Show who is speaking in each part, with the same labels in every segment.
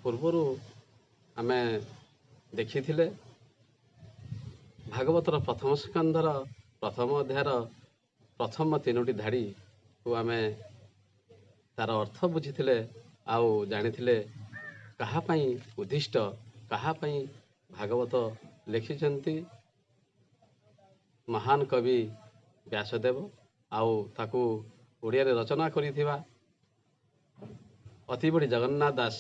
Speaker 1: ପୂର୍ବରୁ ଆମେ ଦେଖିଥିଲେ ଭାଗବତର ପ୍ରଥମ ସ୍କନ୍ଧର ପ୍ରଥମ ଅଧ୍ୟାୟର ପ୍ରଥମ 3ଟି ଧାଡ଼ିକୁ ଆମେ ତାର ଅର୍ଥ ବୁଝିଥିଲେ ଆଉ ଜାଣିଥିଲେ କାହା ପାଇଁ ଉଦ୍ଦିଷ୍ଟ, କାହା ପାଇଁ ଭାଗବତ ଲେଖିଛନ୍ତି ମହାନ କବି ବ୍ୟାସଦେବ ଆଉ ତାକୁ ଓଡ଼ିଆରେ ରଚନା କରିଥିବା ଅତିବଡ଼ି ଜଗନ୍ନାଥ ଦାସ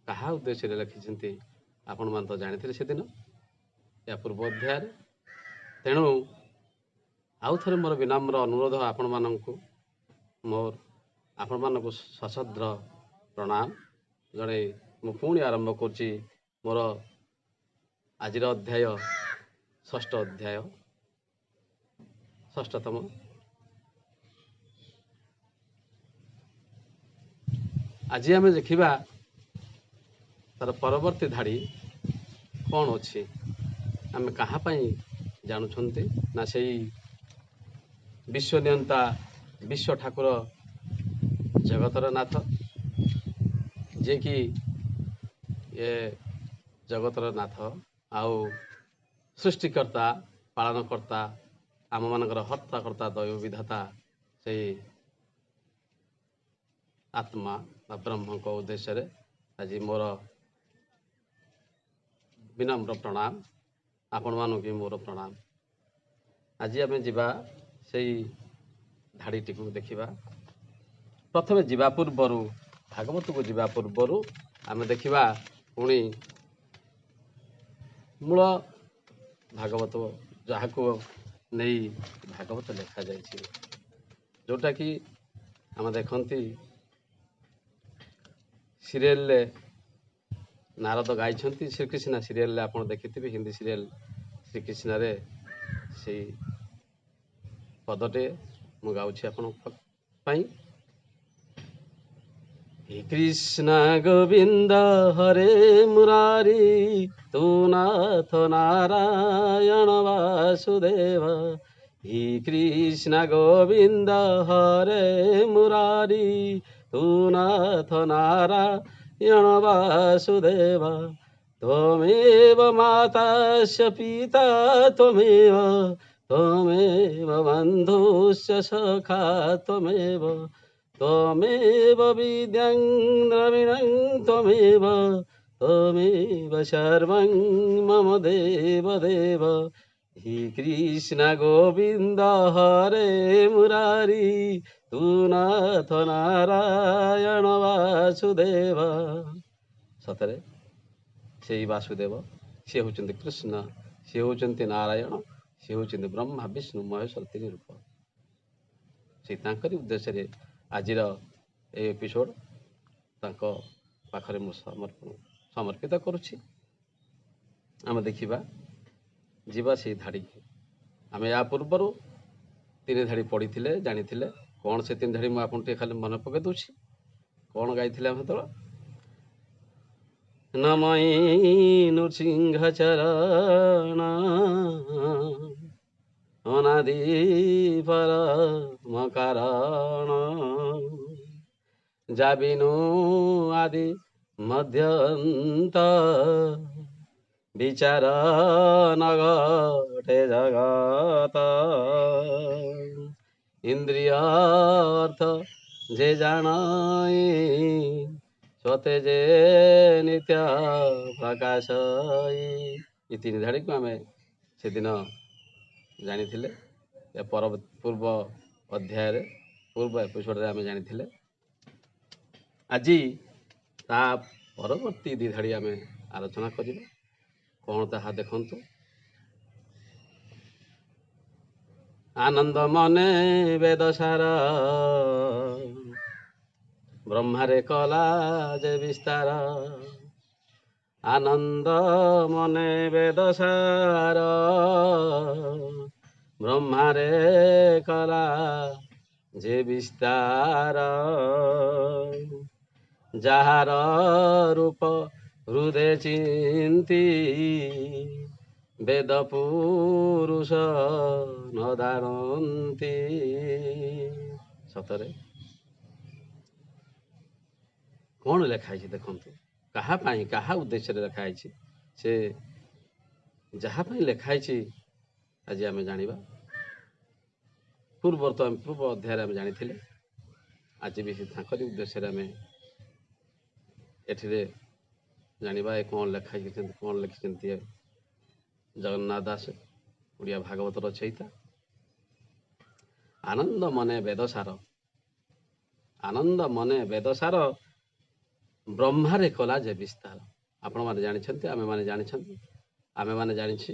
Speaker 1: କାହା ଉଦ୍ଦେଶ୍ୟରେ ଲେଖିଛନ୍ତି ଆପଣମାନେ ତ ଜାଣିଥିଲେ ସେଦିନ ଏହା ପୂର୍ବ ଅଧ୍ୟାୟରେ। ତେଣୁ ଆଉ ଥରେ ମୋର ବିନମ୍ର ଅନୁରୋଧ ଆପଣମାନଙ୍କୁ ସଶ୍ରଦ୍ଧ ପ୍ରଣାମ ଜଣାଇ ମୁଁ ପୁଣି ଆରମ୍ଭ କରୁଛି ମୋର ଆଜିର ଅଧ୍ୟାୟ, ଷଷ୍ଠ ଅଧ୍ୟାୟ, ଷଷ୍ଠତମ। ଆଜି ଆମେ ଦେଖିବା ତାର ପରବର୍ତ୍ତୀ ଧାଡ଼ି କ'ଣ ଅଛି। ଆମେ କାହା ପାଇଁ ଜାଣୁଛନ୍ତି ନା ସେଇ ବିଶ୍ୱନିୟନ୍ତା, ବିଶ୍ୱ ଠାକୁର, ଜଗତର ନାଥ, ଯିଏକି ଏ ଜଗତର ନାଥ ଆଉ ସୃଷ୍ଟିକର୍ତ୍ତା, ପାଳନକର୍ତ୍ତା, ଆମମାନଙ୍କର ହର୍ତ୍ତାକର୍ତ୍ତା, ଦୈବ ବିଧାତା, ସେଇ ଆତ୍ମା ବା ବ୍ରହ୍ମଙ୍କ ଉଦ୍ଦେଶ୍ୟରେ ଆଜି ମୋର ବିନମ୍ର ପ୍ରଣାମ, ଆପଣମାନଙ୍କୁ ବି ମୋର ପ୍ରଣାମ। ଆଜି ଆମେ ଯିବା ସେଇ ଧାଡ଼ିଟିକୁ ଦେଖିବା। ପ୍ରଥମେ ଯିବା ପୂର୍ବରୁ, ଭାଗବତକୁ ଯିବା ପୂର୍ବରୁ ଆମେ ଦେଖିବା ପୁଣି ମୂଳ ଭାଗବତ, ଯାହାକୁ ନେଇ ଭାଗବତ ଲେଖାଯାଇଛି, ଯେଉଁଟାକି ଆମେ ଦେଖନ୍ତି ସିରିଏଲରେ ନାରଦ ଗାଇଛନ୍ତି। ଶ୍ରୀକୃଷ୍ଣ ସିରିଏଲରେ ଆପଣ ଦେଖିଥିବେ, ହିନ୍ଦୀ ସିରିଏଲ ଶ୍ରୀକୃଷ୍ଣରେ ସେଇ ପଦଟେ ମୁଁ ଗାଉଛି ଆପଣଙ୍କ ପାଇଁ। हे कृष्ण गोविंद हरे मुरारी, तू नाथ नारायण वासुदेव। हे कृष्ण गोविंद हरे मुरारी, तू नाथ नारायण वासुदेव। त्वमेव मातास्य पिता त्वमेव, त्वमेव बन्धुश्च सखा त्वमेव, त्वमेव विद्यां द्रविणं त्वमेव, त्वमेव सर्वं मम देव देव। हे कृष्ण गोविंद हरे मुरारी, तू नाथ नारायण वासुदेव। सତରେ ସେଇ ବାସୁଦେବ, ସେ ହେଉଛନ୍ତି କୃଷ୍ଣ, ସେ ହେଉଛନ୍ତି ନାରାୟଣ, ସେ ହେଉଛନ୍ତି ବ୍ରହ୍ମା ବିଷ୍ଣୁ ମହେଶ୍ୱର 3 ରୂପ। ସେ ତାଙ୍କରି ଉଦ୍ଦେଶ୍ୟରେ ଆଜିର এই ଏପିସୋଡ଼ ତାଙ୍କ ପାଖରେ ମୁଁ ସମର୍ପିତ କରୁଛି। ଆମେ ଦେଖିବା, ଯିବା ସେଇ ଧାଡ଼ିକି। ଆମେ ୟା ପୂର୍ବରୁ 3 ଧାଡ଼ି ପଢ଼ିଥିଲେ, ଜାଣିଥିଲେ। କ'ଣ ସେ 3 ଧାଡ଼ି ମୁଁ ଆପଣ ଟିକେ ଖାଲି ମନେ ପକାଇ ଦେଉଛି। କ'ଣ ଗାଇଥିଲେ ଆମେ ସେତେବେଳେ? ନମଇ ନୃସିଂହ ଚରଣ ଅନାଦି ପରମ କାରଣ, ଯାବିନୁ ଆଦି ମଧ୍ୟନ୍ତ, ବିଚାର ନଘଟେ ଜଗତ। ଇନ୍ଦ୍ରିୟ ଅର୍ଥ ଯେ ଜାଣଇ, ସତେ ଯେ ନିତ୍ୟ ପ୍ରକାଶଇ। ଏ 3 ଧାଡ଼ିକୁ ଆମେ ସେଦିନ ଜାଣିଥିଲେ। ଏ ପୂର୍ବ ଅଧ୍ୟାୟରେ, ପୂର୍ବ ଏପିସୋଡ଼ରେ ଆମେ ଜାଣିଥିଲେ। ଆଜି ତା ପରବର୍ତ୍ତୀ 2 ଧାଡ଼ି ଆମେ ଆଲୋଚନା କରିବା। କ'ଣ ତାହା ଦେଖନ୍ତୁ। ଆନନ୍ଦ ମନେ ବେଦସାର, ବ୍ରହ୍ମାରେ କଲା ଯେ ବିସ୍ତାର। ଆନନ୍ଦ ମନେ ବେଦସାର, ବ୍ରହ୍ମାରେ କଲା ଯେ ବିସ୍ତାର। ଯାହାର ରୂପ ହୃଦେ ଚିନ୍ତି, ବେଦ ପୁରୁଷ ନ ଦାରନ୍ତି। ସତରେ କ'ଣ ଲେଖା ହେଇଛି ଦେଖନ୍ତୁ। କାହା ପାଇଁ କାହା ଉଦ୍ଦେଶ୍ୟରେ ଲେଖା ହେଇଛି, ସେ ଯାହା ପାଇଁ ଲେଖା ହେଇଛି ଆଜି ଆମେ ଜାଣିବା। ପୂର୍ବ ଅଧ୍ୟାୟରେ ଆମେ ଜାଣିଥିଲେ, ଆଜି ବି ତାଙ୍କରି ଉଦ୍ଦେଶ୍ୟରେ ଆମେ ଏଠିରେ ଜାଣିବା। କ'ଣ ଲେଖା ହେଇଛନ୍ତି, କ'ଣ ଲେଖିଛନ୍ତି ଜଗନ୍ନାଥ ଦାସ, ଓଡ଼ିଆ ଭାଗବତ ରଚୟିତା। ଆନନ୍ଦ ମନେ ବେଦସାର, ଆନନ୍ଦ ମନେ ବେଦସାର, ବ୍ରହ୍ମାରେ କଲା ଯେ ବିସ୍ତାର। ଆପଣମାନେ ଜାଣିଛନ୍ତି, ଆମେମାନେ ଜାଣିଛନ୍ତି। ଆମେମାନେ ଜାଣିଛି,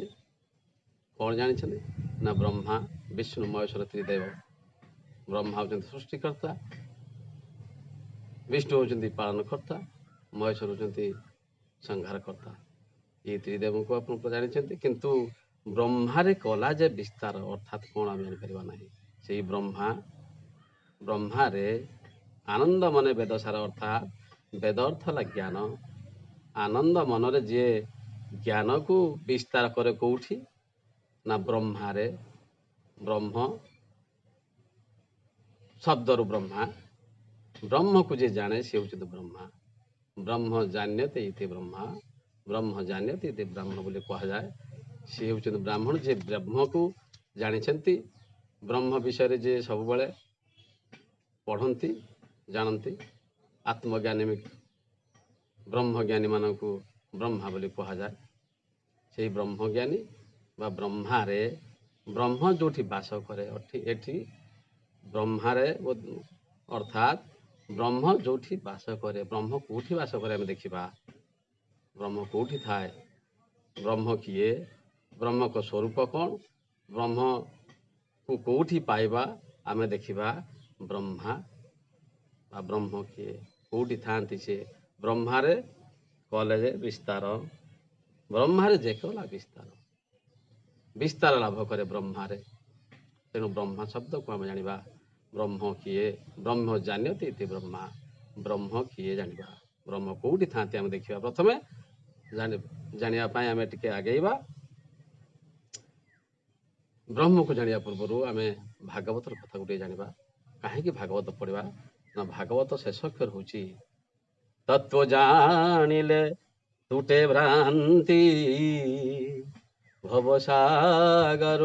Speaker 1: କ'ଣ ଜାଣିଛନ୍ତି ନା ବ୍ରହ୍ମା ବିଷ୍ଣୁ ମହେଶ୍ୱର ତ୍ରିଦେବ। ବ୍ରହ୍ମା ହେଉଛନ୍ତି ସୃଷ୍ଟିକର୍ତ୍ତା, ବିଷ୍ଣୁ ହେଉଛନ୍ତି ପାଳନକର୍ତ୍ତା, ମହେଶ୍ୱର ହେଉଛନ୍ତି ସଂହାରକର୍ତ୍ତା। ଏଇ ତ୍ରିଦେବଙ୍କୁ ଆପଣ ଜାଣିଛନ୍ତି, କିନ୍ତୁ ବ୍ରହ୍ମାରେ କଲା ଯେ ବିସ୍ତାର ଅର୍ଥାତ୍ କ'ଣ ଆମେ ଜାଣିପାରିବା ନାହିଁ। ସେଇ ବ୍ରହ୍ମାରେ ଆନନ୍ଦ ମନେ ବେଦସାର, ଅର୍ଥାତ୍ ବେଦ ଅର୍ଥ ହେଲା ଜ୍ଞାନ। ଆନନ୍ଦ ମନରେ ଯିଏ ଜ୍ଞାନକୁ ବିସ୍ତାର କରେ କେଉଁଠି ନା ବ୍ରହ୍ମାରେ। ବ୍ରହ୍ମ ଶବ୍ଦରୁ ବ୍ରହ୍ମା, ବ୍ରହ୍ମକୁ ଯିଏ ଜାଣେ ସେ ହେଉଛନ୍ତି ବ୍ରହ୍ମା। ବ୍ରହ୍ମ ଜାନ୍ୟତେ ଇତି ବ୍ରହ୍ମା, ବ୍ରହ୍ମ ଜାନ୍ୟତେ ଇତି ବ୍ରାହ୍ମଣ ବୋଲି କୁହାଯାଏ। ସେ ହେଉଛନ୍ତି ବ୍ରାହ୍ମଣ, ଯିଏ ବ୍ରହ୍ମକୁ ଜାଣିଛନ୍ତି। ବ୍ରହ୍ମ ବିଷୟରେ ଯିଏ ସବୁବେଳେ ପଢ଼ନ୍ତି, ଜାଣନ୍ତି। ଆତ୍ମଜ୍ଞାନୀ ବ୍ରହ୍ମଜ୍ଞାନୀମାନଙ୍କୁ ବ୍ରହ୍ମା ବୋଲି କୁହାଯାଏ। ସେଇ ବ୍ରହ୍ମଜ୍ଞାନୀ ବା ବ୍ରହ୍ମାରେ, ବ୍ରହ୍ମ ଯେଉଁଠି ବାସ କରେ, ଏଠି ବ୍ରହ୍ମାରେ ଅର୍ଥାତ୍ ବ୍ରହ୍ମ ଯେଉଁଠି ବାସ କରେ। ବ୍ରହ୍ମ କେଉଁଠି ବାସ କରେ ଆମେ ଦେଖିବା। ବ୍ରହ୍ମ କେଉଁଠି ଥାଏ, ବ୍ରହ୍ମ କିଏ, ବ୍ରହ୍ମଙ୍କ ସ୍ୱରୂପ କ'ଣ, ବ୍ରହ୍ମକୁ କେଉଁଠି ପାଇବା ଆମେ ଦେଖିବା। ବ୍ରହ୍ମା ବା ବ୍ରହ୍ମ କିଏ, କେଉଁଠି ଥାଆନ୍ତି ସେ। ବ୍ରହ୍ମାରେ କଲେ ଯେ ବିସ୍ତାର, ବ୍ରହ୍ମାରେ ଯେ କଲା ବିସ୍ତାର, ବିସ୍ତାର ଲାଭ କରେ ବ୍ରହ୍ମାରେ। ତେଣୁ ବ୍ରହ୍ମା ଶବ୍ଦକୁ ଆମେ ଜାଣିବା। ବ୍ରହ୍ମ କିଏ, ବ୍ରହ୍ମ ଜାନ୍ୟତେ ଇତି ବ୍ରହ୍ମା, ବ୍ରହ୍ମ କିଏ ଜାଣିବା। ବ୍ରହ୍ମ କେଉଁଠି ଥାଆନ୍ତି ଆମେ ଦେଖିବା। ପ୍ରଥମେ ଜାଣିବା ପାଇଁ ଆମେ ଟିକେ ଆଗେଇବା। ବ୍ରହ୍ମକୁ ଜାଣିବା ପୂର୍ବରୁ ଆମେ ଭାଗବତର କଥା ଗୋଟିଏ ଜାଣିବା। କାହିଁକି ଭାଗବତ ପଢ଼ିବା ନା ଭାଗବତ ଶେଷ ଅକ୍ଷର ହେଉଛି ତତ୍ଵ ଜାଣିଲେ ତୁଟେ ଭ୍ରାନ୍ତି, ଭବସାଗର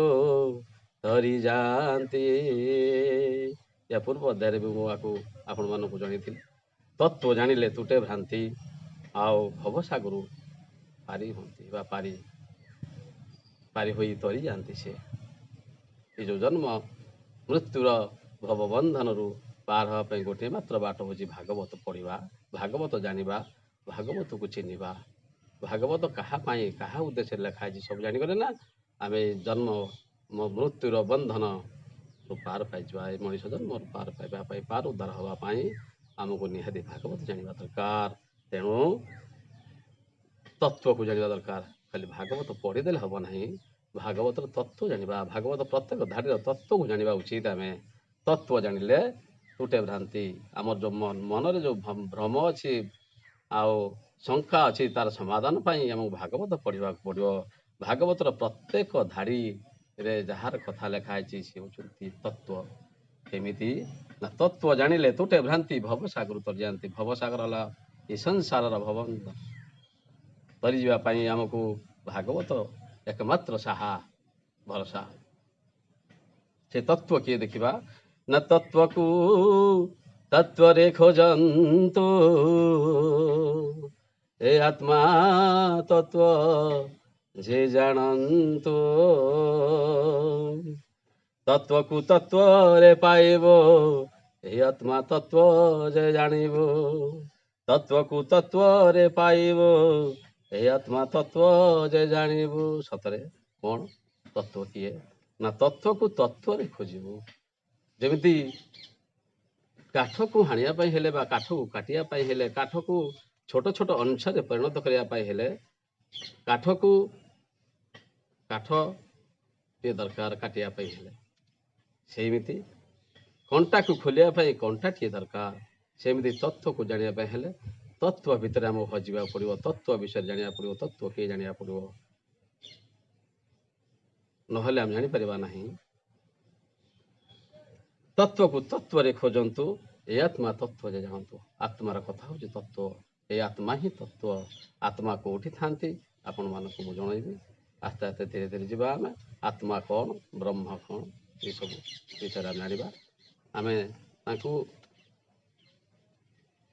Speaker 1: ତରି ଯାଆନ୍ତି। ୟା ପୂର୍ବ ଅଧ୍ୟାୟରେ ବି ମୁଁ ଆପଣମାନଙ୍କୁ ଜଣେଇଥିଲି। ତତ୍ଵ ଜାଣିଲେ ତୁଟେ ଭ୍ରାନ୍ତି, ଆଉ ଭବସାଗର ପାରି ହୁଅନ୍ତି ବା ପାରି ହୋଇ ତରି ଯାଆନ୍ତି। ସେ ଏ ଯେଉଁ ଜନ୍ମ ମୃତ୍ୟୁର ଭବବନ୍ଧନରୁ ପାର ହେବା ପାଇଁ ଗୋଟିଏ ମାତ୍ର ବାଟ ହେଉଛି ଭାଗବତ ପଢ଼ିବା, ଭାଗବତ ଜାଣିବା, ଭାଗବତକୁ ଚିହ୍ନିବା। ଭାଗବତ କାହା ପାଇଁ, କାହା ଉଦ୍ଦେଶ୍ୟରେ ଲେଖା ହେଇଛି ସବୁ ଜାଣିଗଲେ ନା ଆମେ ଜନ୍ମ ମୃତ୍ୟୁର ବନ୍ଧନରୁ ପାର ପାଇଯିବା। ଏ ମଣିଷ ଜନ୍ମରୁ ପାର ପାଇବା ପାଇଁ, ପାର ଉଦ୍ଧାର ହେବା ପାଇଁ ଆମକୁ ନିହାତି ଭାଗବତ ଜାଣିବା ଦରକାର। ତେଣୁ ତତ୍ଵକୁ ଜାଣିବା ଦରକାର। ଖାଲି ଭାଗବତ ପଢ଼ିଦେଲେ ହେବ ନାହିଁ, ଭାଗବତର ତତ୍ଵ ଜାଣିବା। ଭାଗବତ ପ୍ରତ୍ୟେକ ଧାଡ଼ିର ତତ୍ଵକୁ ଜାଣିବା ଉଚିତ। ଆମେ ତତ୍ଵ ଜାଣିଲେ ତୁଟେ ଭ୍ରାନ୍ତି, ଆମର ଯେଉଁ ମନରେ ଯେଉଁ ଭ୍ରମ ଅଛି ଆଉ ଶଙ୍କା ଅଛି, ତାର ସମାଧାନ ପାଇଁ ଆମକୁ ଭାଗବତ ପଢ଼ିବାକୁ ପଡ଼ିବ। ଭାଗବତର ପ୍ରତ୍ୟେକ ଧାଡ଼ିରେ ଯାହାର କଥା ଲେଖା ହେଇଛି ସେ ହେଉଛନ୍ତି ତତ୍ଵ। କେମିତି ନା ତତ୍ଵ ଜାଣିଲେ ତୁଟେ ଭ୍ରାନ୍ତି, ଭବସାଗର ତରିଯାଆନ୍ତି। ଭବସାଗର ହେଲା ଏ ସଂସାରର ଭବବନ୍ଧ, ତରିଯିବା ପାଇଁ ଆମକୁ ଭାଗବତ ଏକମାତ୍ର ସାହା, ଭରସା। ସେ ତତ୍ଵ କିଏ ଦେଖିବା ନା ତତ୍ଵକୁ ତତ୍ଵରେ ଖୋଜନ୍ତୁ, ଏ ଆତ୍ମା ତତ୍ଵ ଯେ ଜାଣନ୍ତୁ। ତତ୍ଵକୁ ତତ୍ଵରେ ପାଇବ, ଏ ଆତ୍ମା ତତ୍ଵ ଯେ ଜାଣିବ। ତତ୍ଵକୁ ତତ୍ଵରେ ପାଇବ, ଏ ଆତ୍ମା ତତ୍ଵ ଯେ ଜାଣିବୁ। ସତରେ କ'ଣ ତତ୍ଵ କିଏ ନା ତତ୍ଵକୁ ତତ୍ଵରେ ଖୋଜିବୁ। ଯେମିତି କାଠକୁ ହାଣିବା ପାଇଁ ହେଲେ ବା କାଠକୁ କାଟିବା ପାଇଁ ହେଲେ, କାଠକୁ ଛୋଟ ଛୋଟ ଅଂଶରେ ପରିଣତ କରିବା ପାଇଁ ହେଲେ କାଠ ଟିଏ ଦରକାର କାଟିବା ପାଇଁ ହେଲେ। ସେମିତି କଣ୍ଟାକୁ ଖୋଲିବା ପାଇଁ କଣ୍ଟାଟିଏ ଦରକାର। ସେମିତି ତତ୍ଵକୁ ଜାଣିବା ପାଇଁ ହେଲେ ତତ୍ଵ ଭିତରେ ଆମକୁ ହଜିବାକୁ ପଡ଼ିବ। ତତ୍ଵ ବିଷୟରେ ଜାଣିବାକୁ ପଡ଼ିବ। ତତ୍ଵ କିଏ ଜାଣିବାକୁ ପଡ଼ିବ, ନହେଲେ ଆମେ ଜାଣିପାରିବା ନାହିଁ। ତତ୍ଵକୁ ତତ୍ଵରେ ଖୋଜନ୍ତୁ, ଏ ଆତ୍ମା ତତ୍ଵ ଯେ ଜାଣନ୍ତୁ। ଆତ୍ମାର କଥା ହେଉଛି ତତ୍ଵ। ଏ ଆତ୍ମା ହିଁ ତତ୍ଵ। ଆତ୍ମା କୋଉଠି ଥାନ୍ତି ଆପଣମାନଙ୍କୁ ମୁଁ ଜଣେଇବି। ଆସ୍ତେ ଆସ୍ତେ ଧୀରେ ଧୀରେ ଯିବା ଆମେ। ଆତ୍ମା କ'ଣ, ବ୍ରହ୍ମ କ'ଣ, ଏସବୁ ବିଷୟରେ ଆମେ ଜାଣିବା। ଆମେ ତାଙ୍କୁ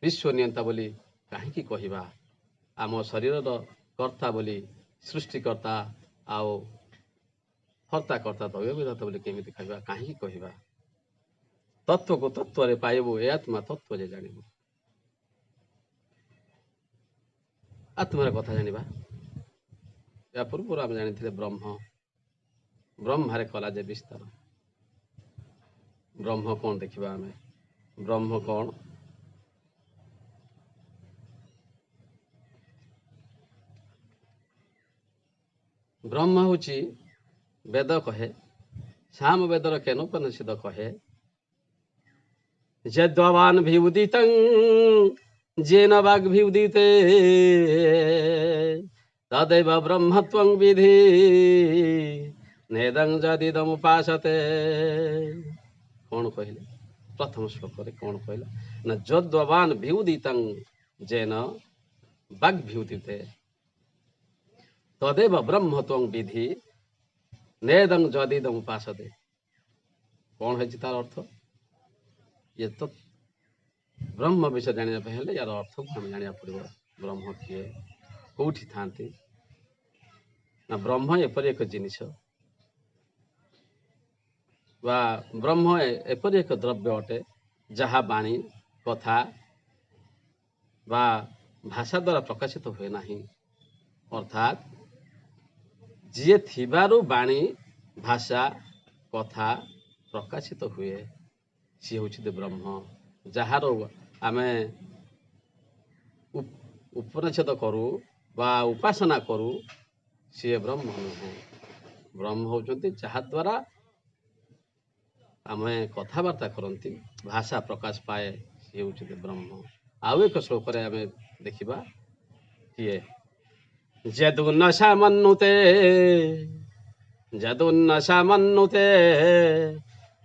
Speaker 1: ବିଶ୍ୱ ନିୟନ୍ତା ବୋଲି କାହିଁକି କହିବା? ଆମ ଶରୀରର କର୍ତ୍ତା ବୋଲି, ସୃଷ୍ଟିକର୍ତ୍ତା ଆଉ ହର୍ତ୍ତା କର୍ତ୍ତା ଦୈବ ବିଧାତା ବୋଲି କେମିତି କହିବା, କାହିଁକି କହିବା? ତତ୍ଵକୁ ତତ୍ଵରେ ପାଇବୁ, ଏ ଆତ୍ମା ତତ୍ଵ ଯେ ଜାଣିବୁ। ଆତ୍ମାର କଥା ଜାଣିବା। ଏହା ପୂର୍ବରୁ ଆମେ ଜାଣିଥିଲେ ବ୍ରହ୍ମାରେ କଲା ଯେ ବିସ୍ତାର। ବ୍ରହ୍ମ କ'ଣ ଦେଖିବା ଆମେ? ବ୍ରହ୍ମ କ'ଣ? ବ୍ରହ୍ମ ହେଉଛି ବେଦ କହେ, ସାମ ବେଦର କେନୋପନିଷଦ କହେ, ଯଦ୍ବାନ୍ ଭିଉଦିତଂ ଯେନ ବାଗ୍ଭିଉଦିତେ ତଦେବ ବ୍ରହ୍ମତ୍ୱଂ ବିଧି ନେଦଂ ଯଦିଦମୁପାସତେ। କ'ଣ କହିଲେ? ପ୍ରଥମ ଶ୍ଲୋକରେ କ'ଣ କହିଲା ନା, ଯଦ୍ବାନ୍ ଭିଉଦିତଂ ଯେନ ବାଗ୍ଭିଉଦିତେ ତଦେବ ବ୍ରହ୍ମତ୍ୱଂ ବିଧି ନେଦଂ ଯଦିଦମୁପାସତେ। କ'ଣ ହେଇଛି ତାର ଅର୍ଥ? ଇଏ ତ ବ୍ରହ୍ମ ବିଷୟ ଜାଣିବା ପାଇଁ ହେଲେ ୟାର ଅର୍ଥକୁ ଆମେ ଜାଣିବାକୁ ପଡ଼ିବ। ବ୍ରହ୍ମ କିଏ, କୋଉଠି ଥାନ୍ତି? ନା ବ୍ରହ୍ମ ଏପରି ଏକ ଜିନିଷ ବା ବ୍ରହ୍ମ ଏପରି ଏକ ଦ୍ରବ୍ୟ ଅଟେ ଯାହା ବାଣୀ, କଥା ବା ଭାଷା ଦ୍ୱାରା ପ୍ରକାଶିତ ହୁଏ ନାହିଁ। ଅର୍ଥାତ୍ ଯିଏ ଥିବାରୁ ବାଣୀ, ଭାଷା, କଥା ପ୍ରକାଶିତ ହୁଏ, ସିଏ ହେଉଛନ୍ତି ବ୍ରହ୍ମ। ଯାହାର ଆମେ ଉପନିଷେଦ କରୁ ବା ଉପାସନା କରୁ, ସିଏ ବ୍ରହ୍ମ ନୁହେଁ। ବ୍ରହ୍ମ ହେଉଛନ୍ତି ଯାହାଦ୍ୱାରା ଆମେ କଥାବାର୍ତ୍ତା କରନ୍ତି, ଭାଷା ପ୍ରକାଶ ପାଏ, ସିଏ ହେଉଛନ୍ତି ବ୍ରହ୍ମ। ଆଉ ଏକ ଶ୍ଲୋକରେ ଆମେ ଦେଖିବା, କିଏ ଯଦୁନ୍ନସା ମନ୍ନୁତେ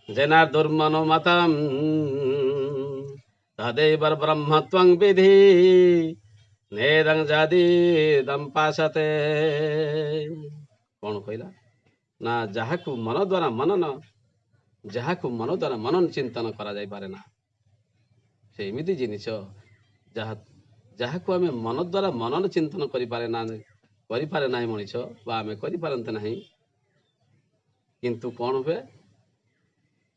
Speaker 1: ଜନାର୍ଦୁର୍ମନୋମତଂ ତଦେବ ବ୍ରହ୍ମତ୍ୱଂ ବିଧି ନେଦଂ ଯଦିଦମୁପାସତେ। କ'ଣ କହିଲା ନା, ଯାହାକୁ ମନ ଦ୍ୱାରା ମନନ ଚିନ୍ତନ କରାଯାଇପାରେ ନା, ସେ ଏମିତି ଜିନିଷ ଯାହାକୁ ଆମେ ମନ ଦ୍ୱାରା ମନନ ଚିନ୍ତନ କରିପାରେ ନାହିଁ ମଣିଷ, ବା ଆମେ କରିପାରନ୍ତି ନାହିଁ। କିନ୍ତୁ କ'ଣ ହୁଏ?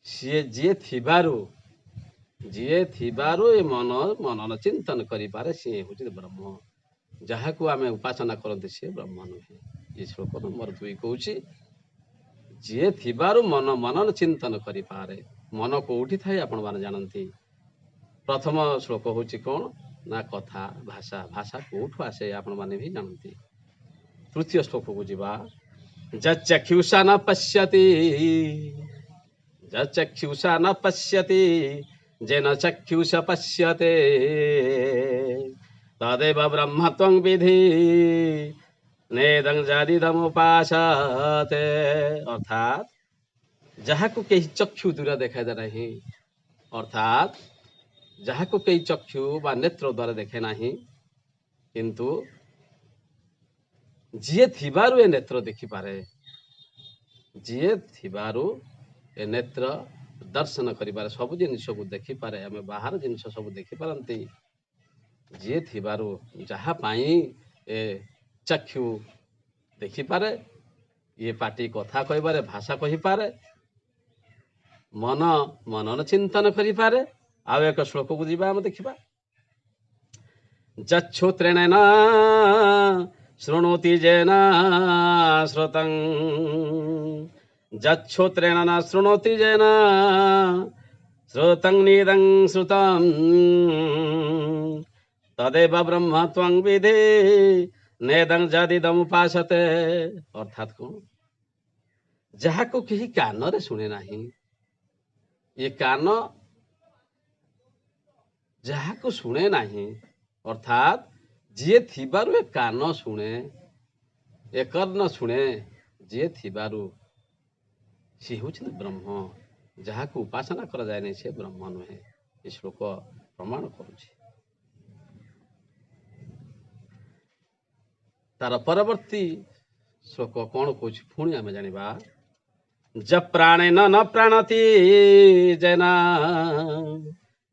Speaker 1: ଯିଏ ଥିବାରୁ ଏ ମନନ ଚିନ୍ତନ କରିପାରେ, ସିଏ ହେଉଛି ବ୍ରହ୍ମ। ଯାହାକୁ ଆମେ ଉପାସନା କରନ୍ତି ସିଏ ବ୍ରହ୍ମ ନୁହେଁ। ଏ ଶ୍ଲୋକ ନମ୍ବର 2 କହୁଛି, ଯିଏ ଥିବାରୁ ମନନ ଚିନ୍ତନ କରିପାରେ। ମନ କୋଉଠି ଥାଏ ଆପଣମାନେ ଜାଣନ୍ତି। ପ୍ରଥମ ଶ୍ଲୋକ ହେଉଛି କ'ଣ ନା, କଥା, ଭାଷା କୋଉଠୁ ଆସେ ଆପଣମାନେ ବି ଜାଣନ୍ତି। ତୃତୀୟ ଶ୍ଲୋକକୁ ଯିବା, ଯଚକ୍ଷୁଷା ନ ପଶ୍ୟତି ଯେନ ଚକ୍ଷୁଷ ପଶ୍ୟତେ ତଦେବ ବ୍ରହ୍ମତ୍ୱଂ ବିଧି ନେଦଂ ଯଦିଦମୁପାସତେ। ଅର୍ଥାତ୍ ଯାହାକୁ କେହି ଚକ୍ଷୁ ଦ୍ୱାରା ଦେଖାଯାଏ ନାହିଁ, ଅର୍ଥାତ୍ ଯାହାକୁ କେହି ଚକ୍ଷୁ ବା ନେତ୍ର ଦ୍ୱାରା ଦେଖେ ନାହିଁ, କିନ୍ତୁ ଯିଏ ଥିବାରୁ ଏ ନେତ୍ର ଦେଖିପାରେ, ଯିଏ ଥିବାରୁ ଏ ନେତ୍ର ଦର୍ଶନ କରିପାରେ, ସବୁ ଜିନିଷକୁ ଦେଖିପାରେ। ଆମେ ବାହାର ଜିନିଷ ସବୁ ଦେଖିପାରନ୍ତି। ଯିଏ ଥିବାରୁ, ଯାହା ପାଇଁ ଏ ଚକ୍ଷୁ ଦେଖିପାରେ, ଇଏ ପାଟି କଥା କହିପାରେ, ଭାଷା କହିପାରେ, ମନନ ଚିନ୍ତନ କରିପାରେ। ଆଉ ଏକ ଶ୍ଲୋକକୁ ଯିବା, ଆମେ ଦେଖିବା, ଯଚ୍ଛୋତ୍ରେଣ ଶୃଣୋତି ଯେନ ଶ୍ରୋତଂ ଯଚ୍ଛୋତ୍ରେଣ ନ ଶୃଣୋତି ଯେନ ଶ୍ରୋତଂ ନିଦଂ ଶ୍ରୁତଂ ତଦେବ ବ୍ରହ୍ମତ୍ୱଂ ବିଧି ନେଦଂ ଯଦିଦମୁପାସତେ। ଅର୍ଥାତ୍ କ'ଣ? ଯାହାକୁ କେହି କାନରେ ଶୁଣେ ନାହିଁ, ଏ କାନ ଯାହାକୁ ଶୁଣେ ନାହିଁ, ଅର୍ଥାତ୍ ଯିଏ ଥିବାରୁ ଏ କାନ ଶୁଣେ, ଏ କର୍ଣ୍ଣ ଶୁଣେ, ଯିଏ ଥିବାରୁ ସିଏ ହେଉଛନ୍ତି ବ୍ରହ୍ମ। ଯାହାକୁ ଉପାସନା କରାଯାଏ ନାହିଁ, ସେ ବ୍ରହ୍ମ ନୁହେଁ। ଏ ଶ୍ଲୋକ ପ୍ରମାଣ କରୁଛି। तार परवर्ती श्लोक कौन कौच पुणी आम जाना ज प्राणे न प्राणति जना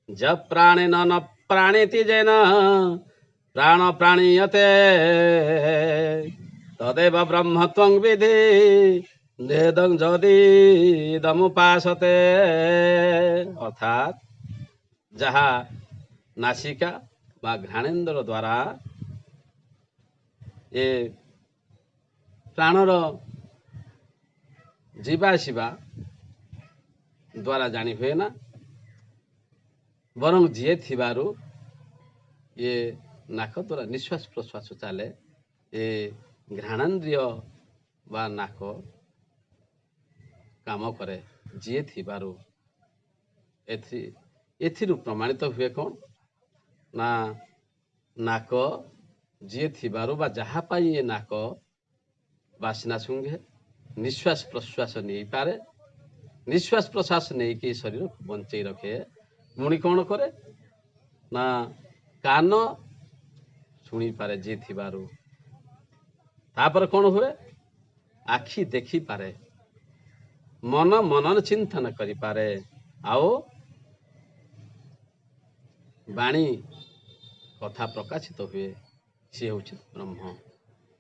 Speaker 1: ज प्राणे न प्राणेति जना प्राण प्राणीयते तदेव ब्रह्म त्वं विधि नेदं जदीदमुपासते अर्थात जहा नासिका व घ्राणेन्द्र द्वारा ये प्राणर जीवाशिवा द्वारा जानी हुए ना बरं जीए थिबारु ये नाक द्वारा निश्वास प्रश्वास चले ये घ्राणेन्द्रिय व नाक काम करे जीए थिबारु एथिरु प्रमाणित हुए कौन ना नाक जीए थिबारु बा जहा पाई ये नाक बासना सुंघे निश्वास प्रश्वास नहीं पारे निश्वास प्रश्वास नहीं कि शरीर बंचई रखे पुणी कौन करे ना कान शुणी पारे जी थिबारु तापर कौन हुए आखि देखी पारे मन मनन चिंतन करि पारे आओ वाणी कथा प्रकाशित हुए सी हूँ ब्रह्म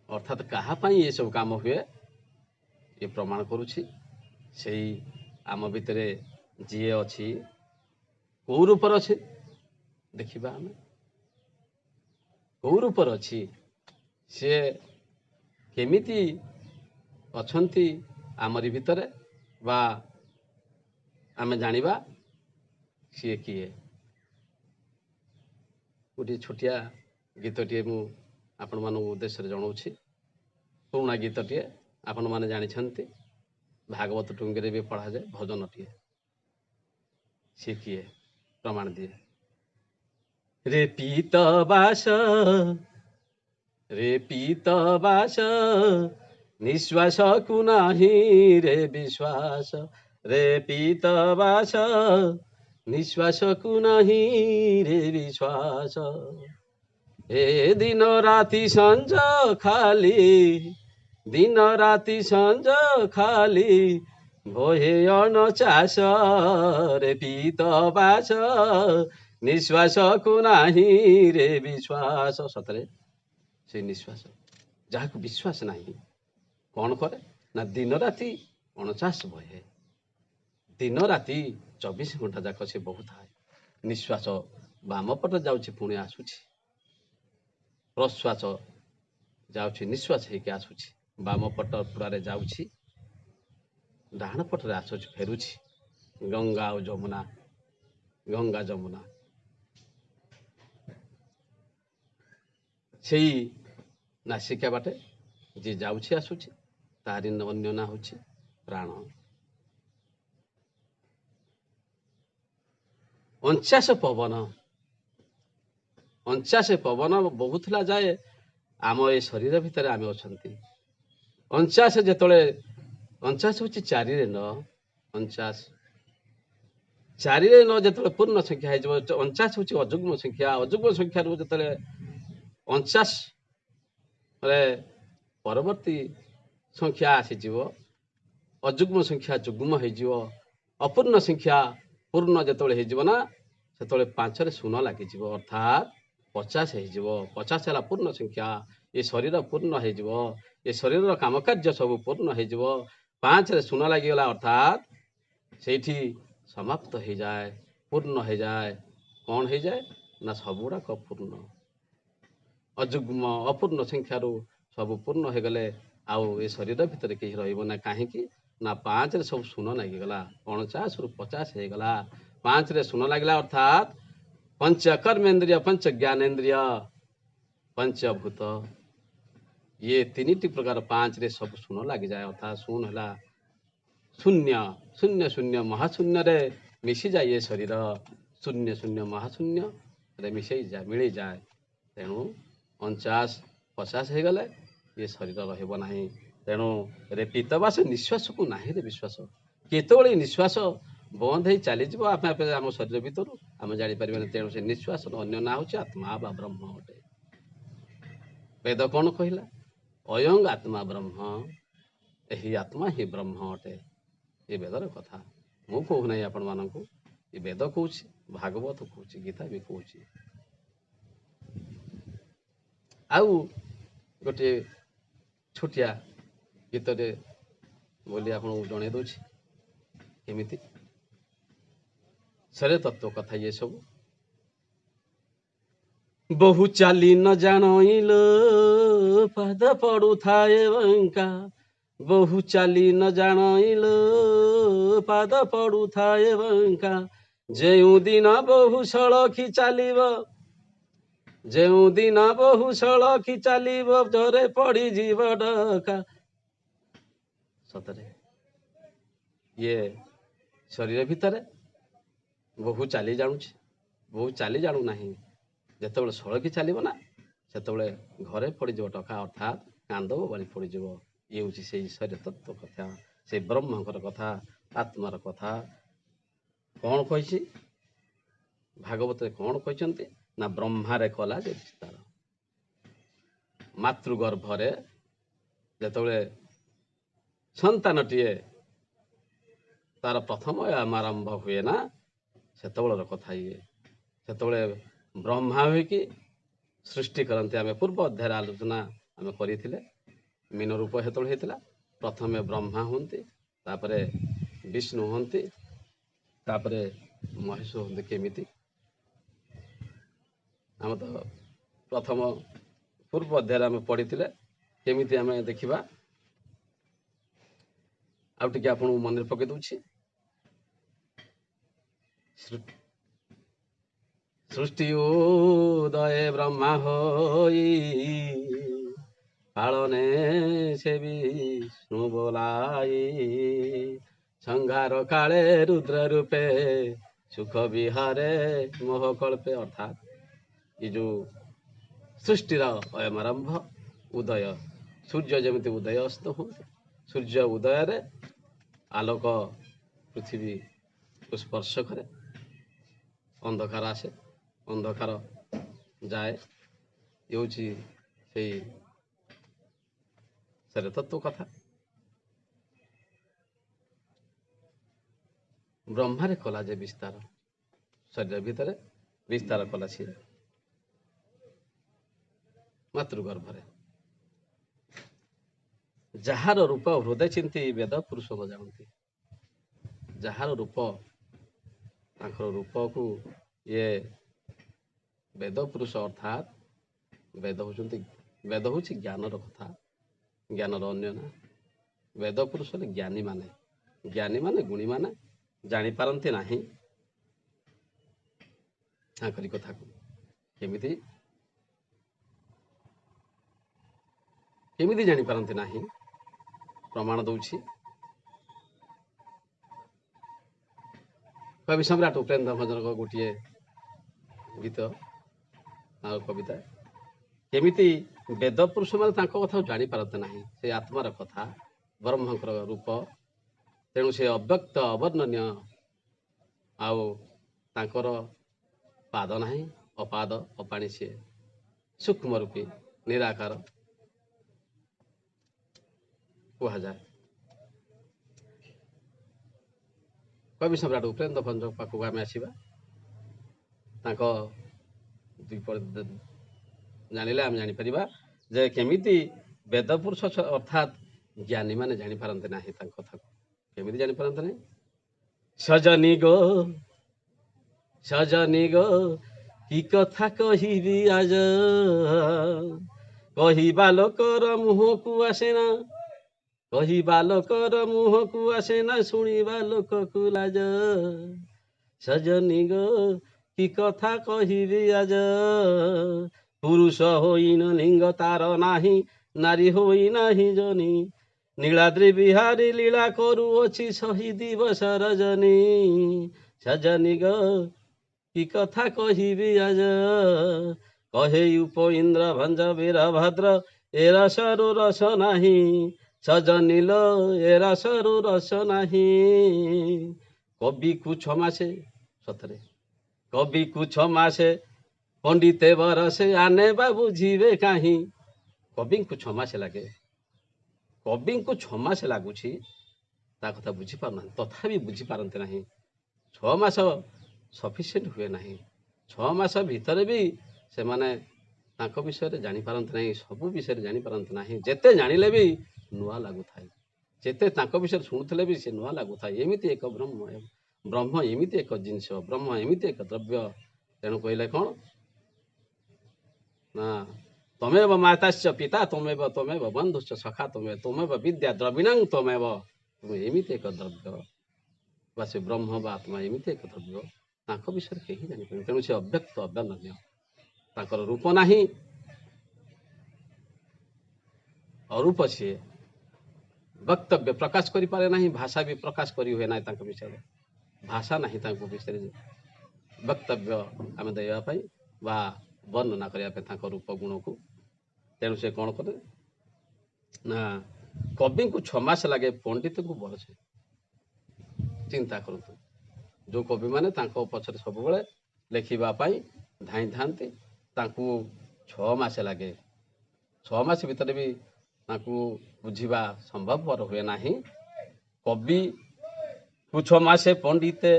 Speaker 1: अर्थात कहापाई ये सब काम हुए ये प्रमाण करुछि से आम भितर जी अच्छी कौ रूपर अच्छे देखा आम कौ रूपर अच्छी सी केमिति अच्छी आमरी भितर बा आम जानिबा सी किए गोटे छोटिया गीतटे मु आपण मान उद्देश्य जनाऊँगी पुराणा गीतटे आपण मैंने जानी भागवत टुंगे भी पढ़ा जाए भजनटे सी किए प्रमाण दिए रे पीत बास निश्वास को नाही रे विश्वास रे पीत बास निश्वास को नाही रे विश्वास ए दिन राति संज खाली दिन राति संज खाली भोहे अनचास रे पीत बास निश्वास को नाही रे विश्वास सतरे से निश्वास जहाँ को विश्वास नहीं कौन करे ना दिन राति 49 बहे दिन राति 24 घंटा जाक से बहुत है निश्वास बाम पट जाऊँगी पुणी आसूची प्रश्वास जाऊँगी निश्वास होके आसूची बाम पट पुरारे जाऊँगी डाण पटरे आसूची फेरुची गंगा और गंगा जमुना से नासिका बाटे जी जाऊँगी आसूची तारी अन्य ना होची प्राण 49 पवन बहुला जाए आम ए शरीर भितर आम अच्छा 49 जिते 49 हूँ 4 रे 9 49 4 रे 9 जिते पूर्ण संख्या हो 49 हूँ अजुग्म संख्या रू जिते 49 परवर्ती संख्या आसीज अजुग्म संख्या जुग्म हो अपूर्ण संख्या पूर्ण जिते होना से 5 रे 0 लगी अर्थात 50 हो 50 है पूर्ण संख्या ये शरीर पूर्ण हो ये शरीर काम कार्य सब पूर्ण हो 5 रे 0 लगिगला अर्थात से समाप्त हो जाए पूर्ण हो जाए कौन हो जाए ना सब गुड़ाक पूर्ण अजुग्म अपूर्ण संख्यार सब पूर्ण हो गले आउ ये शरीर भितर कहीं रहा कहीं ना 5 रे सब 0 लगिगला 49 रु 50 हो गला 5 रे 0 लगिला अर्थात पंच कर्मेन्द्रिय पंच ज्ञानेन्द्रिय पंचभूत ये 3 प्रकार 5 रे सब 0 लग जाए अर्थात 0 है शून्य शून्य शून्य महाशून्य रे मिसी जाए ये शरीर शून्य शून्य महाशून्य रे मिसई जाए मिल जाए तेणु 49-50 हो गले ये शरीर रहा तेणु रे पीतवास निश्वास को ना रे विश्वास केतोले निश्वास बंद हो चली आम शरीर भितर आम जापर तेणु से निश्वास अन्य ना हो आत्मा बा ब्रह्म अटे वेद कौन कहला ଅୟଂ ଆତ୍ମା ବ୍ରହ୍ମ, ଏହି ଆତ୍ମା ହିଁ ବ୍ରହ୍ମ ଅଟେ। ଏ ବେଦର କଥା ମୁଁ କହୁନାହିଁ ଆପଣମାନଙ୍କୁ, ଏ ବେଦ କହୁଛି, ଭାଗବତ କହୁଛି, ଗୀତା ବି କହୁଛି। ଆଉ ଗୋଟିଏ ଛୋଟିଆ ଗୀତଟେ ବୋଲି ଆପଣଙ୍କୁ ଜଣେଇ ଦେଉଛି କେମିତି ସରେ ତତ୍ଵ କଥା ଇଏ ସବୁ। ବହୁ ଚାଲି ନ ଜାଣଇଲ ପାଦ ପଡୁଥାଏ ବଙ୍କା, ବହୁ ଚାଲି ନ ଜାଣଇଲ ପାଦ ପଡୁଥାଏ ବଙ୍କା, ଯେଉଁ ଦିନ ବହୁ ସଳଖି ଚାଲିବ, ଯେଉଁ ଦିନ ବହୁ ସଳଖି ଚାଲିବ ଜରେ ପଡିଯିବ ଡକା। ସତରେ ଇଏ ଶରୀର ଭିତରେ ବହୁ ଚାଲି ଜାଣୁଛି, ବହୁ ଚାଲି ଜାଣୁନାହିଁ। ଯେତେବେଳେ ସଳଖି ଚାଲିବ ନା ସେତେବେଳେ ଘରେ ପଡ଼ିଯିବ ଟକା, ଅର୍ଥାତ୍ କାନ୍ଦ ବାଳି ପଡ଼ିଯିବ। ଇଏ ହେଉଛି ସେଇ ଶରୀର ତତ୍ଵ କଥା, ସେଇ ବ୍ରହ୍ମଙ୍କର କଥା, ଆତ୍ମାର କଥା। କ'ଣ କହିଛି ଭାଗବତରେ? କ'ଣ କହିଛନ୍ତି ନା ବ୍ରହ୍ମାରେ କଲା ଯେ ବିସ୍ତାର। ମାତୃଗର୍ଭରେ ଯେତେବେଳେ ସନ୍ତାନଟିଏ ତାର ପ୍ରଥମ ଆରମ୍ଭ ହୁଏ ନା, ସେତେବେଳର କଥା ଇଏ। ସେତେବେଳେ ବ୍ରହ୍ମା ହୋଇକି ସୃଷ୍ଟି କରନ୍ତି। ଆମେ ପୂର୍ବ ଅଧ୍ୟାୟରେ ଆଲୋଚନା ଆମେ କରିଥିଲେ। ମୀନ ରୂପ ସେତେବେଳେ ହେଇଥିଲା। ପ୍ରଥମେ ବ୍ରହ୍ମା ହୁଅନ୍ତି, ତାପରେ ବିଷ୍ଣୁ ହୁଅନ୍ତି, ତାପରେ ମହେଶ ହୁଅନ୍ତି। କେମିତି ଆମେ ତ ପ୍ରଥମ ପୂର୍ବ ଅଧ୍ୟାୟରେ ଆମେ ପଢ଼ିଥିଲେ। କେମିତି ଆମେ ଦେଖିବା, ଆଉ ଟିକେ ଆପଣଙ୍କୁ ମନରେ ପକେଇ ଦଉଛି। ସୃଷ୍ଟି ଉଦୟ ବ୍ରହ୍ମା ହୋଇ, ପାଳନେ ସେ ବିଷ୍ଣୁ ବୋলাই, ସଂହାର କାଳେ ରୁଦ୍ର ରୂପେ, ସୁଖ ବିହାରେ ମୋହ କଳ୍ପେ। ଅର୍ଥାତ୍ ଏ ଯେଉଁ ସୃଷ୍ଟିର ଅୟମାରମ୍ଭ, ଉଦୟ, ସୂର୍ଯ୍ୟ ଯେମିତି ଉଦୟ ଅସ୍ତ ହୁଅନ୍ତି, ସୂର୍ଯ୍ୟ ଉଦୟରେ ଆଲୋକ ପୃଥିବୀକୁ ସ୍ପର୍ଶ କରେ, ଅନ୍ଧକାର ଆସେ, ଅନ୍ଧକାର ଯାଏ। ହେଉଛି ସେଇ ଶରୀର ତତ୍ଵ କଥା। ବ୍ରହ୍ମାରେ କଲା ଯେ ବିସ୍ତାର, ଶରୀର ଭିତରେ ବିସ୍ତାର କଲା ସିଏ ମାତୃଗର୍ଭରେ। ଯାହାର ରୂପ ହୃଦୟ ଚିନ୍ତି ବେଦ ପୁରୁଷ ନ ଜାଣନ୍ତି। ଯାହାର ରୂପ, ତାଙ୍କର ରୂପକୁ ଇଏ ବେଦ ପୁରୁଷ, ଅର୍ଥାତ୍ ବେଦ ହେଉଛନ୍ତି, ବେଦ ହେଉଛି ଜ୍ଞାନର କଥା, ଜ୍ଞାନର ଅନ୍ୟ ନା। ବେଦ ପୁରୁଷ ହେଲେ ଜ୍ଞାନୀମାନେ, ଜ୍ଞାନୀମାନେ ଗୁଣୀମାନେ ଜାଣିପାରନ୍ତି ନାହିଁ ତାଙ୍କରି କଥାକୁ। କେମିତି କେମିତି ଜାଣିପାରନ୍ତି ନାହିଁ, ପ୍ରମାଣ ଦଉଛି କବି ସମ୍ରାଟ ଉପେନ୍ଦ୍ର ଭଞ୍ଜଙ୍କ ଗୋଟିଏ ଗୀତ ଆଉ କବିତା। କେମିତି ବେଦ ପୁରୁଷମାନେ ତାଙ୍କ କଥାକୁ ଜାଣିପାରନ୍ତି ନାହିଁ, ସେ ଆତ୍ମାର କଥା, ବ୍ରହ୍ମଙ୍କର ରୂପ। ତେଣୁ ସେ ଅବ୍ୟକ୍ତ, ଅବର୍ଣ୍ଣନୀୟ। ଆଉ ତାଙ୍କର ପାଦ ନାହିଁ, ଅପାଦ ଅପାଣି, ସିଏ ସୂକ୍ଷ୍ମ ରୂପୀ ନିରାକାର କୁହାଯାଏ। କବି ସମ୍ରାଟ ଉପେନ୍ଦ୍ର ଭଞ୍ଜ ପାଖକୁ ଆମେ ଆସିବା। ତାଙ୍କ ଜାଣିଲେ ଆମେ ଜାଣିପାରିବା ଯେ କେମିତି ବେଦ ପୁରୁଷ ଅର୍ଥାତ୍ ଜ୍ଞାନୀମାନେ ଜାଣିପାରନ୍ତି ନାହିଁ ତାଙ୍କ କଥାକୁ। କେମିତି ଜାଣିପାରନ୍ତି ନାହିଁ? ସଜନୀ ଗୋ, ସଜନୀ ଗୋ, କି କଥା କହିବି ଆଜ, କହିବା ଲୋକର ମୁହଁକୁ ଆସେନା, କହିବା ଲୋକର ମୁହଁକୁ ଆସେନା, ଶୁଣିବା ଲୋକକୁ ଲାଜ। ସଜନୀ ଗୋ, କି କଥା କହିବି ଆଜ, ପୁରୁଷ ହୋଇନ ଲିଙ୍ଗ ତାର ନାହିଁ, ନାରୀ ହୋଇ ନାହିଁ ଜନି, ନୀଳାଦ୍ରି ବିହାରୀ ଲୀଳା କରୁଅଛି ଶହୀ ଦିବସ ରଜନୀ। ସଜନୀ ଗୋ, କି କଥା କହିବି ଆଜ, କହେ ଉପଇନ୍ଦ୍ର ଭଞ୍ଜ ବୀରଭଦ୍ର, ଏ ରସରୁ ରସ ନାହିଁ, ସଜନୀ ଲୋ ଏ ରସରୁ ରସ ନାହିଁ। କବିକୁ ଛମାସେ, ସତରେ କବିକୁ ଛମାସେ, ପଣ୍ଡିତେ ବରସେ, ଆନେ ବା ବୁଝିବେ କାହିଁ, କବିଙ୍କୁ 6 ମାସ ଲାଗେ। କବିଙ୍କୁ 6 ମାସ ଲାଗୁଛି ତା କଥା ବୁଝିପାରୁନାହାନ୍ତି, ତଥାପି ବୁଝିପାରନ୍ତି ନାହିଁ। 6 ମାସ ସଫିସିଏଣ୍ଟ ହୁଏ ନାହିଁ। 6 ମାସ ଭିତରେ ବି ସେମାନେ ତାଙ୍କ ବିଷୟରେ ଜାଣିପାରନ୍ତି ନାହିଁ, ସବୁ ବିଷୟରେ ଜାଣିପାରନ୍ତି ନାହିଁ। ଯେତେ ଜାଣିଲେ ବି ନୂଆ ଲାଗୁଥାଏ, ଯେତେ ତାଙ୍କ ବିଷୟରେ ଶୁଣୁଥିଲେ ବି ସେ ନୂଆ ଲାଗୁଥାଏ। ଏମିତି ଏକ ବ୍ରହ୍ମ ଏମିତି ଏକ ଜିନିଷ, ବ୍ରହ୍ମ ଏମିତି ଏକ ଦ୍ରବ୍ୟ। ତେଣୁ କହିଲେ କ'ଣ ନା ତମେବ ମାତାଶ୍ଚ ପିତା ତମେବ ତମେବ ବନ୍ଧୁଶ୍ଚ ସଖା ତମେବ ବିଦ୍ୟା ଦ୍ରବିଣଂ ତମେବ। ତୁମେ ଏମିତି ଏକ ଦ୍ରବ୍ୟ ବା ସେ ବ୍ରହ୍ମ ବା ଆତ୍ମା ଏମିତି ଏକ ଦ୍ରବ୍ୟ, ତାଙ୍କ ବିଷୟରେ କେହି ଜାଣିପାରିବେ। ତେଣୁ ସେ ଅବ୍ୟକ୍ତ ଅବର୍ଣ୍ଣନୀୟ, ତାଙ୍କର ରୂପ ନାହିଁ, ଅରୂପ ସିଏ। ବକ୍ତବ୍ୟ ପ୍ରକାଶ କରିପାରେ ନାହିଁ, ଭାଷା ବି ପ୍ରକାଶ କରି ହୁଏ ନାହିଁ ତାଙ୍କ ବିଷୟରେ। ଭାଷା ନାହିଁ ତାଙ୍କ ବିଷୟରେ ବକ୍ତବ୍ୟ ଆମେ ଦେବା ପାଇଁ ବା ବର୍ଣ୍ଣନା କରିବା ପାଇଁ ତାଙ୍କ ରୂପ ଗୁଣକୁ। ତେଣୁ ସେ କ'ଣ କରେ ନା କବିଙ୍କୁ 6 ମାସ ଲାଗେ, ପଣ୍ଡିତଙ୍କୁ ବରଷେ। ଚିନ୍ତା କରନ୍ତୁ, ଯେଉଁ କବିମାନେ ତାଙ୍କ ପଛରେ ସବୁବେଳେ ଲେଖିବା ପାଇଁ ଧାଇଁଥାନ୍ତି, ତାଙ୍କୁ 6 ମାସ ଲାଗେ। 6 ମାସ ଭିତରେ ବି ତାଙ୍କୁ ବୁଝିବା ସମ୍ଭବପର ହୁଏ ନାହିଁ। କବିକୁ 6 ମାସେ ପଣ୍ଡିତେ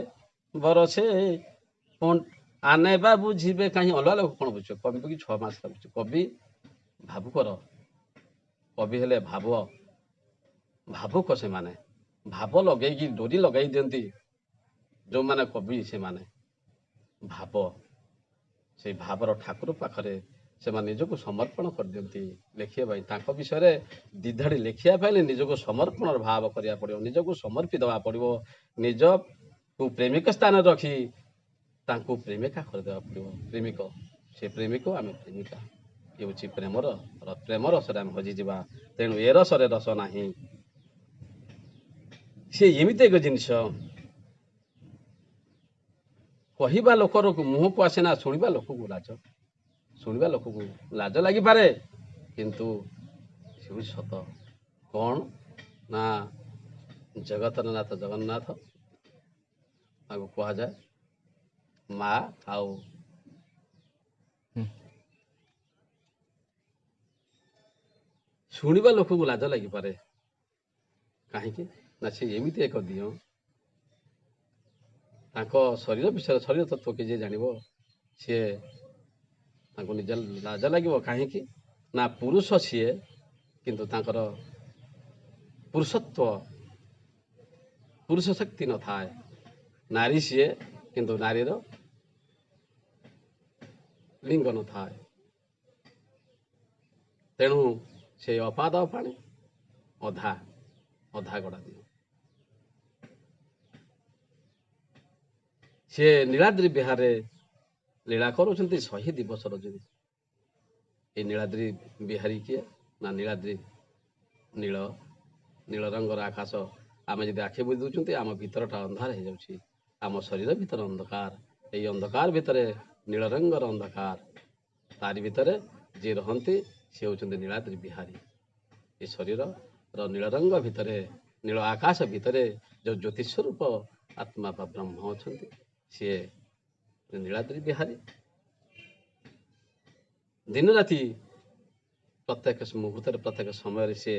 Speaker 1: ବରଷେ, ଆନେ ବା ବୁଝିବେ କାହିଁ। ଅଲଗା ଲୋକ କ'ଣ ବୁଝିବେ? କବିକୁ 6 ମାସ ଲାଗୁଛି। କବି ଭାବୁକର, କବି ହେଲେ ଭାବୁକ। ସେମାନେ ଭାବ ଲଗେଇକି ଡୋରି ଲଗାଇ ଦିଅନ୍ତି। ଯେଉଁମାନେ କବି ସେମାନେ ଭାବ, ସେଇ ଭାବର ଠାକୁର ପାଖରେ ସେମାନେ ନିଜକୁ ସମର୍ପଣ କରିଦିଅନ୍ତି ଲେଖିବା ପାଇଁ। ତାଙ୍କ ବିଷୟରେ ଦ୍ୱିଧାଡ଼ି ଲେଖିବା ପାଇଁ ନିଜକୁ ସମର୍ପଣର ଭାବ କରିବାକୁ ପଡ଼ିବ, ନିଜକୁ ସମର୍ପି ଦେବାକୁ ପଡ଼ିବ। ନିଜକୁ ପ୍ରେମିକ ସ୍ଥାନରେ ରଖି ତାଙ୍କୁ ପ୍ରେମିକା କରିଦେବାକୁ ପଡ଼ିବ। ପ୍ରେମିକ, ସେ ପ୍ରେମିକ, ଆମେ ପ୍ରେମିକା। ଏ ହେଉଛି ପ୍ରେମ ରସରେ ଆମେ ହଜିଯିବା। ତେଣୁ ଏ ରସରେ ରସ ନାହିଁ। ସେ ଏମିତି ଏକ ଜିନିଷ, କହିବା ଲୋକର ମୁହଁକୁ ଆସେ ନା, ଶୁଣିବା ଲୋକକୁ ଲାଜ ଲାଗିପାରେ, କିନ୍ତୁ ସେ ହେଉଛି ସତ। କ'ଣ ନା ଜଗତର ନାଥ ଜଗନ୍ନାଥ, ତାଙ୍କୁ କୁହାଯାଏ ମା। ଆଉ ଶୁଣିବା ଲୋକକୁ ଲାଜ ଲାଗିପାରେ, କାହିଁକି ନା ସେ ଏମିତି ଏକ ଦିଅଁ। ତାଙ୍କ ଶରୀର ବିଷୟରେ, ଶରୀର ତତ୍ତ୍ୱ କି ଯିଏ ଜାଣିବ, ସିଏ ତାଙ୍କୁ ନିଜ ଲାଜ ଲାଗିବ। କାହିଁକି ନା ପୁରୁଷ ସିଏ, କିନ୍ତୁ ତାଙ୍କର ପୁରୁଷ ଶକ୍ତି ନଥାଏ। ନାରୀ ସିଏ, କିନ୍ତୁ ନାରୀର ଲିଙ୍ଗ ନଥାଏ। ତେଣୁ ସେ ଅପାଦ ପାଣି ଅଧା ଗଡ଼ା ଦିଅ। ସେ ନୀଳାଦ୍ରି ବିହାରରେ ଲୀଳା କରୁଛନ୍ତି 100 ଦିବସର। ଯଦି ଏ ନୀଳାଦ୍ରି ବିହାରୀ କିଏ ନା ନୀଳାଦ୍ରି, ନୀଳ ରଙ୍ଗର ଆକାଶ। ଆମେ ଯଦି ଆଖି ବୁଜି ଦେଉଛନ୍ତି, ଆମ ଭିତରଟା ଅନ୍ଧାର ହେଇଯାଉଛି, ଆମ ଶରୀର ଭିତରେ ଅନ୍ଧକାର। ଏଇ ଅନ୍ଧକାର ଭିତରେ ନୀଳ ରଙ୍ଗର ଅନ୍ଧକାର, ତାରି ଭିତରେ ଯିଏ ରହନ୍ତି ସେ ହେଉଛନ୍ତି ନୀଳାଦ୍ରି ବିହାରୀ। ଏ ଶରୀରର ନୀଳ ରଙ୍ଗ ଭିତରେ, ନୀଳ ଆକାଶ ଭିତରେ ଯେଉଁ ଜ୍ୟୋତିଷ ରୂପ ଆତ୍ମା ବା ବ୍ରହ୍ମ ଅଛନ୍ତି, ସିଏ ନୀଳାଦ୍ରି ବିହାରୀ। ଦିନ ରାତି ପ୍ରତ୍ୟେକ ମୁହୂର୍ତ୍ତରେ, ପ୍ରତ୍ୟେକ ସମୟରେ ସେ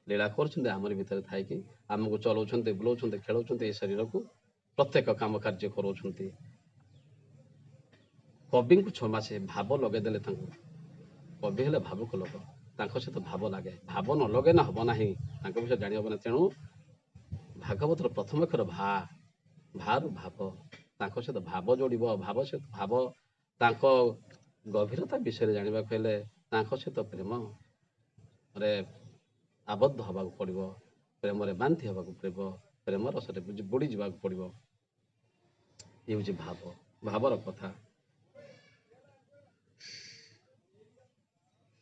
Speaker 1: ଲୀଳା କରୁଛନ୍ତି ଆମରି ଭିତରେ ଥାଇକି। ଆମକୁ ଚଲାଉଛନ୍ତି, ବୁଲାଉଛନ୍ତି, ଖେଳାଉଛନ୍ତି, ଏ ଶରୀରକୁ ପ୍ରତ୍ୟେକ କାମ କାର୍ଯ୍ୟ କରାଉଛନ୍ତି। କବିଙ୍କୁ 6 ମାସେ ଭାବ ଲଗେଇଦେଲେ ତାଙ୍କୁ। କବି ହେଲେ ଭାବୁକ ଲୋକ, ତାଙ୍କ ସହିତ ଭାବ ଲାଗେ। ଭାବ ନ ଲଗେଇଲେ ହେବ ନାହିଁ, ତାଙ୍କ ବିଷୟରେ ଜାଣି ହେବ ନାହିଁ। ତେଣୁ ଭାଗବତର ପ୍ରଥମ ଅକ୍ଷର ଭାରୁ ଭାବ, ତାଙ୍କ ସହିତ ଭାବ ଯୋଡ଼ିବ। ଭାବ ତାଙ୍କ ଗଭୀରତା ବିଷୟରେ ଜାଣିବାକୁ ହେଲେ ତାଙ୍କ ସହିତ ପ୍ରେମରେ ଆବଦ୍ଧ ହେବାକୁ ପଡ଼ିବ, ପ୍ରେମରେ ବାନ୍ଧି ହେବାକୁ ପଡ଼ିବ, ପ୍ରେମ ରସରେ ବୁଡ଼ି ଯିବାକୁ ପଡ଼ିବ। ଏ ହେଉଛି ଭାବର କଥା।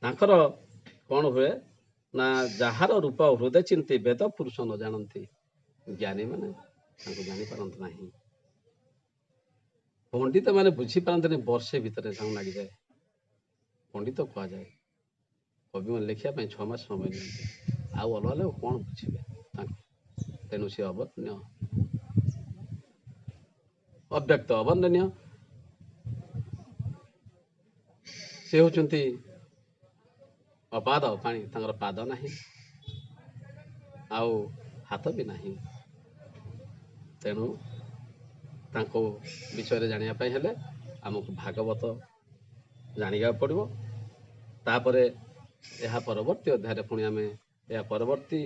Speaker 1: ତାଙ୍କର କ'ଣ ହୁଏ ନା ଯାହାର ରୂପ ହୃଦୟ ଚିନ୍ତି ବେଦ ପୁରୁଷ ନ ଜାଣନ୍ତି। ଜ୍ଞାନୀମାନେ ତାଙ୍କୁ ଜାଣିପାରନ୍ତି ନାହିଁ। ପଣ୍ଡିତ ମାନେ ବୁଝିପାରନ୍ତିନି, ବର୍ଷେ ଭିତରେ ତାଙ୍କୁ ଲାଗିଯାଏ। ପଣ୍ଡିତ କୁହାଯାଏ। କବିମାନେ ଲେଖିବା ପାଇଁ 6 ମାସ ସମୟ ନିଅନ୍ତି। ଆଉ ଅଲଗା ଲୋକ କ'ଣ ବୁଝିବେ ତାଙ୍କୁ? ତେଣୁ ସେ ଅବର୍ଣ୍ଣନୀୟ, ଅବ୍ୟକ୍ତ ଅବର୍ଣ୍ଣନୀୟ। ସେ ହେଉଛନ୍ତି ଅପାଦ ପାଣି ତାଙ୍କର ପାଦ ନାହିଁ ଆଉ ହାତ ବି ନାହିଁ। ତେଣୁ ତାଙ୍କ ବିଷୟରେ ଜାଣିବା ପାଇଁ ହେଲେ ଆମକୁ ଭାଗବତ ଜାଣିବାକୁ ପଡ଼ିବ। ତାପରେ ଏହା ପରବର୍ତ୍ତୀ ଅଧ୍ୟାୟରେ ପୁଣି ଆମେ ଏହା ପରବର୍ତ୍ତୀ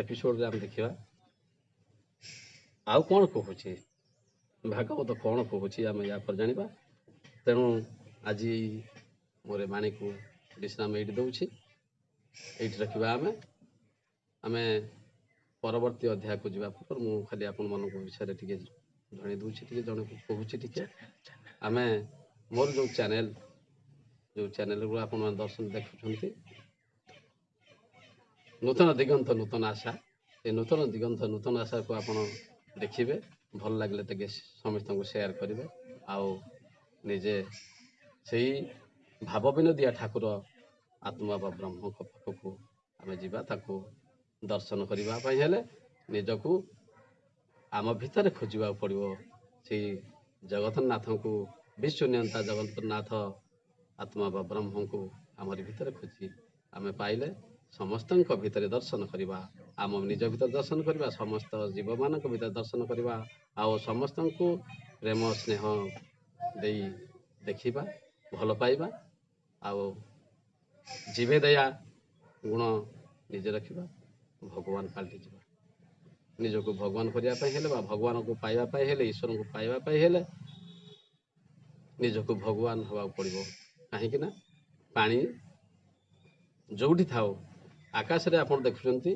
Speaker 1: ଏପିସୋଡ଼ରେ ଆମେ ଦେଖିବା ଆଉ କ'ଣ କହୁଛି ଭାଗବତ, କ'ଣ କହୁଛି ଆମେ ୟା ପରେ ଜାଣିବା। ତେଣୁ ଆଜି ମୋର ବାଣୀକୁ ବିଶ୍ରାମ ଏଇଠି ଦେଉଛି, ଏଇଠି ରଖିବା। ଆମେ ପରବର୍ତ୍ତୀ ଅଧ୍ୟାୟକୁ ଯିବା ପୂର୍ବରୁ ମୁଁ ଖାଲି ଆପଣମାନଙ୍କ ବିଷୟରେ ଟିକେ ଜଣାଇ ଦେଉଛି, ଟିକେ ଜଣେ କହୁଛି ଟିକେ। ଆମେ ମୋର ଯେଉଁ ଚ୍ୟାନେଲକୁ ଆପଣମାନେ ଦର୍ଶନ ଦେଖୁଛନ୍ତି, ନୂତନ ଦିଗନ୍ତ ନୂତନ ଆଶା, ଏ ନୂତନ ଦିଗନ୍ତ ନୂତନ ଆଶାକୁ ଆପଣ ଦେଖିବେ। ଭଲ ଲାଗିଲେ ଟିକେ ସମସ୍ତଙ୍କୁ ସେୟାର କରିବେ। ଆଉ ନିଜେ ସେଇ ଭାବ ବିନୋଦିଆ ଠାକୁର ଆତ୍ମା ବା ବ୍ରହ୍ମଙ୍କ ପାଖକୁ ଆମେ ଯିବା। ତାକୁ ଦର୍ଶନ କରିବା ପାଇଁ ହେଲେ ନିଜକୁ ଆମ ଭିତରେ ଖୋଜିବାକୁ ପଡ଼ିବ। ସେଇ ଜଗନ୍ନାଥଙ୍କୁ, ବିଶ୍ୱନିୟନ୍ତା ଜଗନ୍ନାଥ ଆତ୍ମା ବା ବ୍ରହ୍ମଙ୍କୁ ଆମରି ଭିତରେ ଖୋଜି ଆମେ ପାଇଲେ ସମସ୍ତଙ୍କ ଭିତରେ ଦର୍ଶନ କରିବା। ଆମ ନିଜ ଭିତରେ ଦର୍ଶନ କରିବା, ସମସ୍ତ ଜୀବମାନଙ୍କ ଭିତରେ ଦର୍ଶନ କରିବା, ଆଉ ସମସ୍ତଙ୍କୁ ପ୍ରେମ ସ୍ନେହ ଦେଇ ଦେଖିବା, ଭଲ ପାଇବା, ଆଉ ଜୀବେ ଦୟା ଗୁଣ ନିଜେ ରଖିବା, ଭଗବାନ ପାଲଟିଯିବା। ନିଜକୁ ଭଗବାନ କରିବା ପାଇଁ ହେଲେ ବା ଭଗବାନଙ୍କୁ ପାଇବା ପାଇଁ ହେଲେ, ଈଶ୍ୱରଙ୍କୁ ପାଇବା ପାଇଁ ହେଲେ ନିଜକୁ ଭଗବାନ ହେବାକୁ ପଡ଼ିବ। କାହିଁକି ନା ପାଣି ଯେଉଁଠି ଥାଉ, ଆକାଶରେ ଆପଣ ଦେଖୁଛନ୍ତି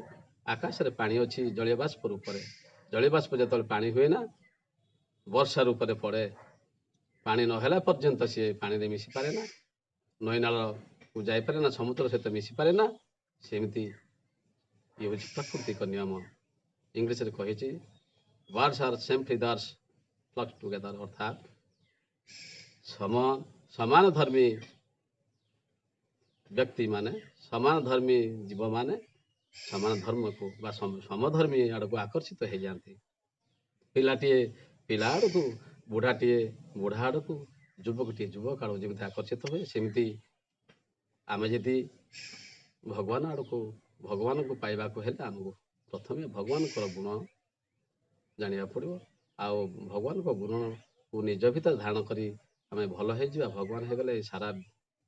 Speaker 1: ଆକାଶରେ ପାଣି ଅଛି ଜଳୀୟ ବାଷ୍ପ ରୂପରେ। ଜଳୀୟ ବାଷ୍ପ ଯେତେବେଳେ ପାଣି ହୁଏ ନା ବର୍ଷା ରୂପରେ ପଡ଼େ, ପାଣି ନହେଲା ପର୍ଯ୍ୟନ୍ତ ସିଏ ପାଣିରେ ମିଶିପାରେ ନା, ନଈନାଳକୁ ଯାଇପାରେ ନା, ସମୁଦ୍ର ସହିତ ମିଶିପାରେ ନା। ସେମିତି ଇଏ ହେଉଛି ପ୍ରାକୃତିକ ନିୟମ। ଇଂଲିଶରେ କହିଛି ୱାର୍ଡସ୍ ଆର୍ ସିମ୍ପଲି ଦର୍ସ ଫ୍ଲକ୍ସ ଟୁଗେଦର, ଅର୍ଥାତ୍ ସମାନ ଧର୍ମୀ ବ୍ୟକ୍ତିମାନେ, ସମାନ ଧର୍ମୀ ଜୀବମାନେ ସମାନ ଧର୍ମକୁ ବା ସମଧର୍ମୀ ଆଡ଼କୁ ଆକର୍ଷିତ ହେଇଯାଆନ୍ତି। ପିଲାଟିଏ ପିଲା ଆଡ଼କୁ, ବୁଢ଼ାଟିଏ ବୁଢ଼ା ଆଡ଼କୁ, ଯୁବକଟିଏ ଯୁବକ ଆଡ଼କୁ ଯେମିତି ଆକର୍ଷିତ ହୁଏ, ସେମିତି ଆମେ ଯଦି ଭଗବାନ ଆଡ଼କୁ, ଭଗବାନଙ୍କୁ ପାଇବାକୁ ହେଲେ ଆମକୁ ପ୍ରଥମେ ଭଗବାନଙ୍କର ଗୁଣ ଜାଣିବାକୁ ପଡ଼ିବ। ଆଉ ଭଗବାନଙ୍କ ଗୁଣକୁ ନିଜ ଭିତରେ ଧାରଣ କରି ଆମେ ଭଲ ହେଇଯିବା। ଭଗବାନ ହେଇଗଲେ ସାରା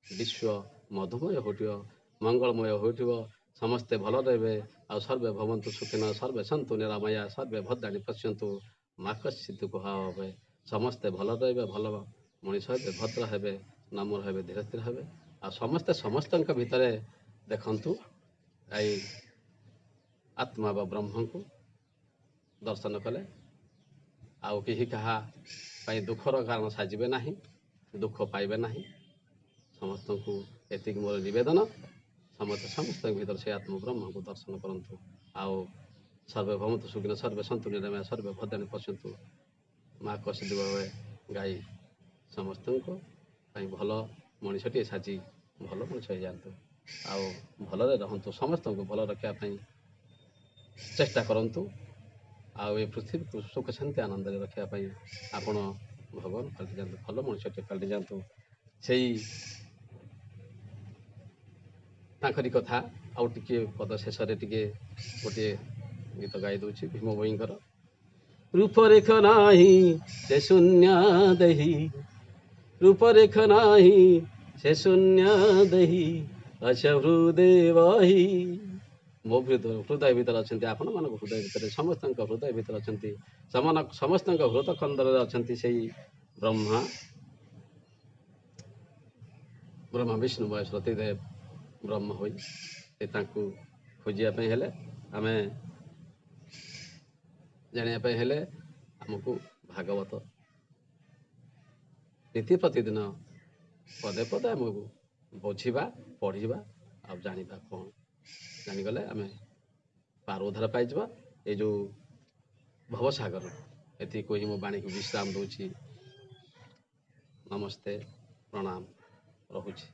Speaker 1: ବିଶ୍ୱ ମଧୁମୟ ହୋଇଥିବ, ମଙ୍ଗଳମୟ ହୋଇଥିବ, ସମସ୍ତେ ଭଲ ରହିବେ। ଆଉ ସର୍ବେ ଭବନ୍ତୁ ସୁଖିନଃ, ସର୍ବେ ସନ୍ତୁ ନିରାମୟା, ସର୍ବେ ଭଦ୍ରାଣୀ ପଶ୍ୟନ୍ତୁ ମା କଶ୍ଚିତ୍ ଦୁଃଖ ହେବେ। ସମସ୍ତେ ଭଲ ରହିବେ, ଭଲ ମଣିଷ ହେବେ, ଭଦ୍ର ହେବେ, ନମ୍ର ହେବେ, ଧୀରେ ସ୍ଥିର ହେବେ। ଆଉ ସମସ୍ତେ ସମସ୍ତଙ୍କ ଭିତରେ ଦେଖନ୍ତୁ ଏଇ ଆତ୍ମା ବା ବ୍ରହ୍ମଙ୍କୁ ଦର୍ଶନ କଲେ ଆଉ କେହି କାହା ପାଇଁ ଦୁଃଖର କାରଣ ସାଜିବେ ନାହିଁ, ଦୁଃଖ ପାଇବେ ନାହିଁ। ସମସ୍ତଙ୍କୁ ଏତିକି ମୋର ନିବେଦନ, ସମସ୍ତଙ୍କ ଭିତରେ ସେ ଆତ୍ମ ବ୍ରହ୍ମଙ୍କୁ ଦର୍ଶନ କରନ୍ତୁ। ଆଉ ସର୍ବେ ଭବନ୍ତୁ ସୁଖିନଃ, ସର୍ବେ ସନ୍ତୁ ନିରାମୟା, ସର୍ବେ ଭଦ୍ରାଣୀ ପଶ୍ୟନ୍ତୁ ମା କଶ୍ଚିତ୍ ଭାବେ ଗାଇ ସମସ୍ତଙ୍କ ପାଇଁ ଭଲ ମଣିଷଟିଏ ସାଜି ଭଲ ମଣିଷ ହେଇଯାଆନ୍ତୁ। ଆଉ ଭଲରେ ରହନ୍ତୁ, ସମସ୍ତଙ୍କୁ ଭଲ ରଖିବା ପାଇଁ ଚେଷ୍ଟା କରନ୍ତୁ। ଆଉ ଏ ପୃଥିବୀକୁ ସୁଖ ଶାନ୍ତି ଆନନ୍ଦରେ ରଖିବା ପାଇଁ ଆପଣ ଭଗବାନ ପାଲଟି ଯାଆନ୍ତୁ, ଭଲ ମଣିଷଟିଏ ପାଲଟି ଯାଆନ୍ତୁ। ସେଇ ତାଙ୍କରି କଥା ଆଉ ଟିକେ ପଦ ଶେଷରେ ଟିକେ ଗୋଟିଏ ଗୀତ ଗାଇ ଦେଉଛି ଭୀମ ଭୋଇଙ୍କର। ରୂପରେଖ ନାହିଁ ସେ ଶୂନ୍ୟ ଦେହି, ରୂପରେଖ ନାହିଁ ସେ ଶୂନ୍ୟ ଦେହି, ଅଛ ହୃଦୟ ମୋ ହୃଦୟ ଭିତରେ ଅଛନ୍ତି, ଆପଣମାନଙ୍କ ହୃଦୟ ଭିତରେ, ସମସ୍ତଙ୍କ ହୃଦୟ ଭିତରେ ଅଛନ୍ତି, ସମସ୍ତଙ୍କ ହୃଦ ଖଣ୍ଡରେ ଅଛନ୍ତି ସେଇ ବ୍ରହ୍ମା ବିଷ୍ଣୁ ମହେଶ୍ୱର ଦେବ ବ୍ରହ୍ମ ହୋଇ। ତାଙ୍କୁ ଖୋଜିବା ପାଇଁ ହେଲେ, ଆମେ ଜାଣିବା ପାଇଁ ହେଲେ ଆମକୁ ଭାଗବତ ନୀତି ପ୍ରତିଦିନ ପଦେ ପଦେ ଆମକୁ ବୁଝିବା, ପଢ଼ିବା ଆଉ ଜାଣିବା। କ'ଣ ଜାଣିଗଲେ ଆମେ ପାର ଉଦ୍ଧାର ପାଇଯିବା ଏଇ ଯେଉଁ ଭବସାଗର। ଏତିକି କହି ମୋ ବାଣୀକୁ ବିଶ୍ରାମ ଦେଉଛି। ନମସ୍ତେ, ପ୍ରଣାମ, ରହୁଛି।